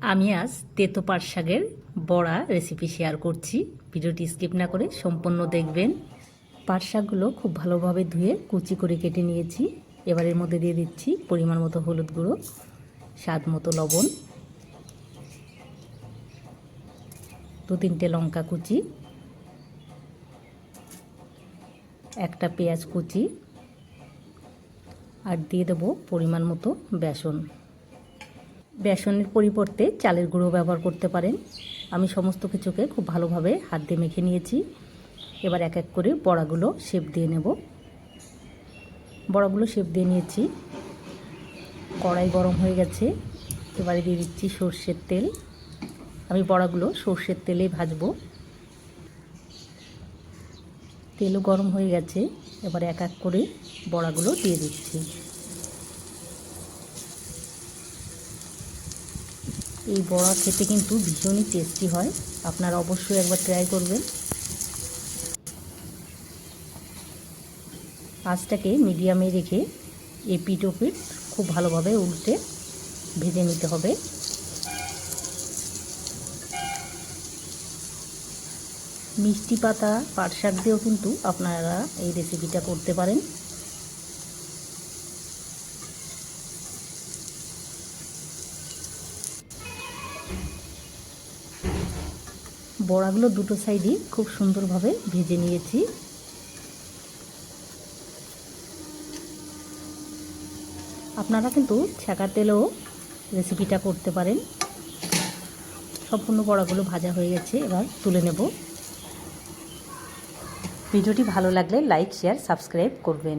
আমি আজ তেতো পাট শাকের বড়া রেসিপি শেয়ার করছি। ভিডিওটি স্কিপ না করে সম্পূর্ণ দেখবেন। পাট শাকগুলো খুব ভালোভাবে ধুয়ে কুচি করে কেটে নিয়েছি। এবার এর মধ্যে দিয়ে দিচ্ছি পরিমাণ মতো হলুদ গুঁড়ো, স্বাদ মতো লবণ, 2-3টে লঙ্কা কুচি, একটা পেঁয়াজ কুচি আর দিয়ে দেবো পরিমাণ মতো বেসন। বেসনের পরিবর্তে চালের গুঁড়ো ব্যবহার করতে পারেন। আমি সমস্ত কিছুকে খুব ভালোভাবে হাত দিয়ে মেখে নিয়েছি। এবার এক এক করে বড়াগুলো শেপ দিয়ে নেব। বড়াগুলো শেপ দিয়ে নিয়েছি। কড়াই গরম হয়ে গেছে। এবারে দিয়ে দিচ্ছি সর্ষের তেল। আমি বড়াগুলো সর্ষের তেলেই ভাজবো। তেলও গরম হয়ে গেছে। এবার এক এক করে বড়াগুলো দিয়ে দিচ্ছি। এই বড়া খেতে কিন্তু ভীষণই টেস্টি হয়, আপনারা অবশ্যই একবার ট্রাই করবেন। আঁচটাকে মিডিয়ামে রেখে এপিট ওপিট খুব ভালোভাবে উল্টে ভেজে নিতে হবে। মিষ্টি পাতা পাট শাক দিয়েও কিন্তু আপনারা এই রেসিপিটা করতে পারেন। বড়াগুলো দুটো সাইডই খুব সুন্দরভাবে ভেজে নিয়েছি। আপনারা কিন্তু ছাঁকা তেলেও রেসিপিটা করতে পারেন। সম্পূর্ণ বড়াগুলো ভাজা হয়ে গেছে, এবার তুলে নেব। ভিডিওটি ভালো লাগলে লাইক, শেয়ার, সাবস্ক্রাইব করবেন।